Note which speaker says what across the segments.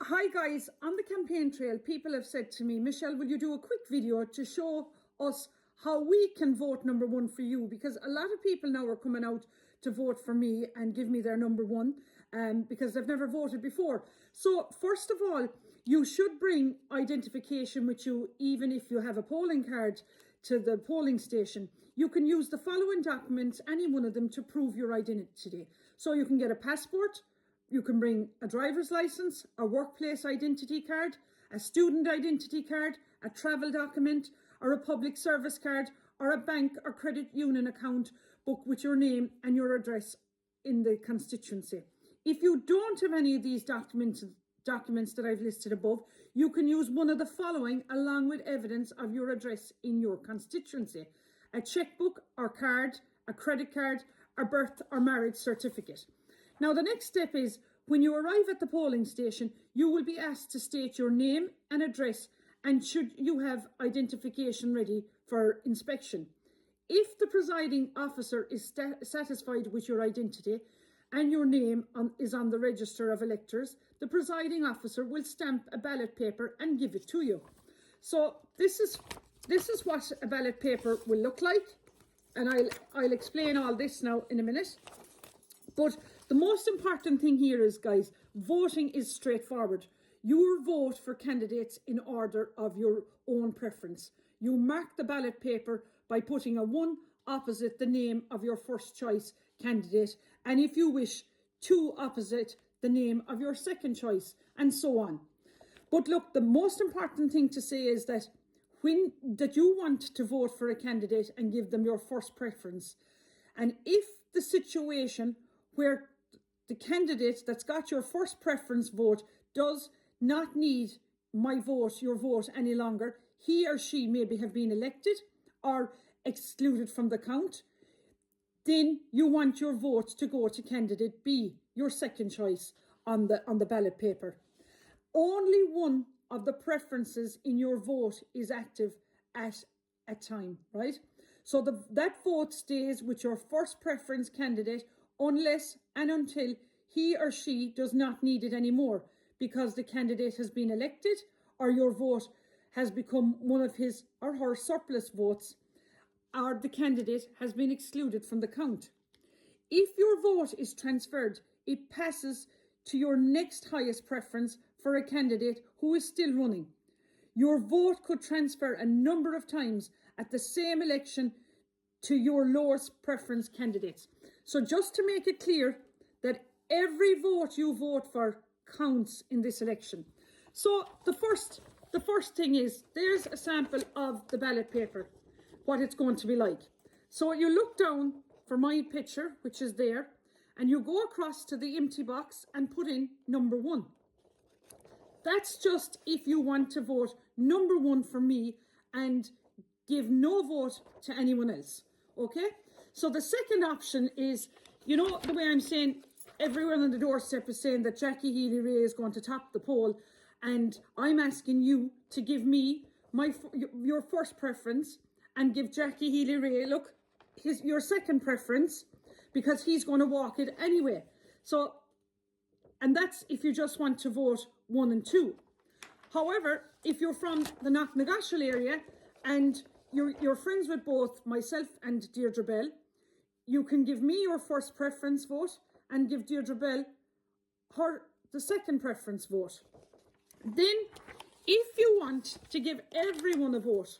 Speaker 1: Hi guys, on the campaign trail, people have said to me, Michelle, will you do a quick video to show us how we can vote number one for you? Because a lot of people now are coming out to vote for me and give me their number one because they've never voted before. So first of all, you should bring identification with you, even if you have a polling card to the polling station. You can use the following documents, any one of them, to prove your identity. So you can get a passport, you can bring a driver's license, a workplace identity card, a student identity card, a travel document, or a public service card, or a bank or credit union account book with your name and your address in the constituency. If you don't have any of these documents that I've listed above, you can use one of the following along with evidence of your address in your constituency: a checkbook or card, a credit card, a birth or marriage certificate. Now, the next step is when you arrive at the polling station, you will be asked to state your name and address, and should you have identification ready for inspection. If the presiding officer is satisfied with your identity and your name is on the register of electors, the presiding officer will stamp a ballot paper and give it to you. So this is what a ballot paper will look like, and I'll explain all this now in a minute. But the most important thing here is, guys, voting is straightforward. You vote for candidates in order of your own preference. You mark the ballot paper by putting a 1 opposite the name of your first choice candidate, and if you wish, 2 opposite the name of your second choice, and so on. But look, the most important thing to say is that that you want to vote for a candidate and give them your first preference. And if the situation where the candidate that's got your first preference vote does not need your vote any longer, he or she maybe have been elected or excluded from the count, then you want your vote to go to candidate B, your second choice on the ballot paper. Only one of the preferences in your vote is active at a time, right? So that vote stays with your first preference candidate unless and until he or she does not need it anymore because the candidate has been elected or your vote has become one of his or her surplus votes, or the candidate has been excluded from the count. If your vote is transferred, it passes to your next highest preference for a candidate who is still running. Your vote could transfer a number of times at the same election to your lowest preference candidates. So just to make it clear that every vote you vote for counts in this election. So the first thing is, there's a sample of the ballot paper, what it's going to be like. So you look down for my picture, which is there, and you go across to the empty box and put in number 1. That's just if you want to vote number 1 for me and give no vote to anyone else. Okay? So the second option is, you know, the way I'm saying, everyone on the doorstep is saying that Jackie Healy-Rae is going to top the poll, and I'm asking you to give me your first preference and give Jackie Healy-Rae, look, your second preference, because he's going to walk it anyway. So, and that's if you just want to vote 1 and 2. However, if you're from the Knocknagoshel area and you're friends with both myself and Deirdre Bell, you can give me your first preference vote and give Deirdre Bell the second preference vote. Then, if you want to give everyone a vote,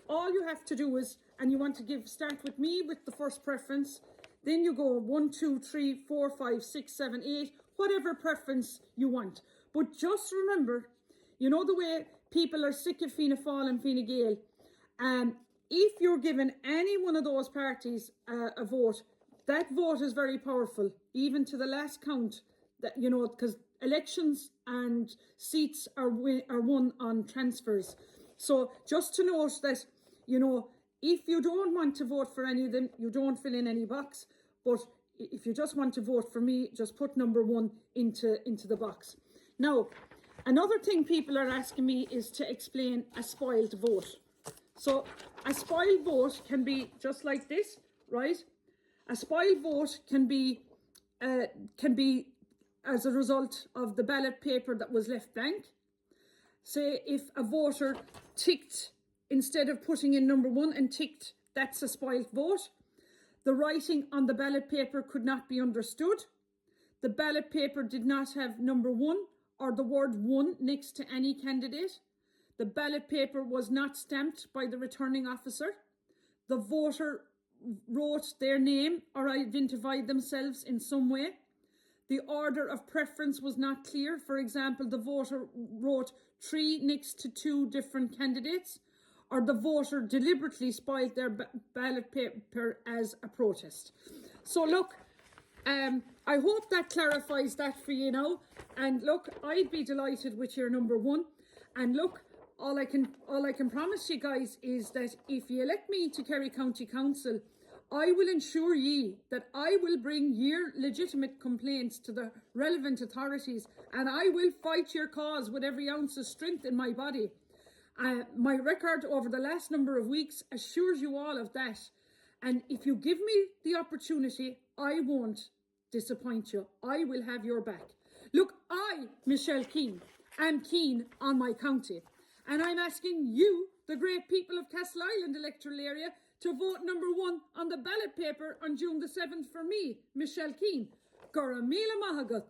Speaker 1: all you have to do is, and you want to start with me with the first preference, then you go 1, 2, 3, 4, 5, 6, 7, 8, whatever preference you want. But just remember, you know the way people are sick of Fianna Fáil and Fine Gael, if you're given any one of those parties a vote, that vote is very powerful, even to the last count. That, you know, because elections and seats are won on transfers. So just to note that, you know, if you don't want to vote for any of them, you don't fill in any box. But if you just want to vote for me, just put number 1 into the box. Now, another thing people are asking me is to explain a spoiled vote. So a spoiled vote can be just like this, right? A spoiled vote can be as a result of the ballot paper that was left blank. Say if a voter ticked, instead of putting in number 1 and ticked, that's a spoilt vote. The writing on the ballot paper could not be understood. The ballot paper did not have number 1 or the word 1 next to any candidate. The ballot paper was not stamped by the returning officer. The voter wrote their name or identified themselves in some way. The order of preference was not clear. For example, the voter wrote 3 next to 2 different candidates, or the voter deliberately spoiled their ballot paper as a protest. So look, I hope that clarifies that for you now. And look, I'd be delighted with your number 1. And look, all I can promise you guys is that if you elect me to Kerry County Council, I will ensure ye that I will bring your legitimate complaints to the relevant authorities, and I will fight your cause with every ounce of strength in my body. My record over the last number of weeks assures you all of that. And if you give me the opportunity, I won't disappoint you. I will have your back. Look, I, Michelle Keane, am keen on my county. And I'm asking you, the great people of Castleisland electoral area, to vote number 1 on the ballot paper on June the 7th for me, Michelle Keane. Gora Mila Mahagut.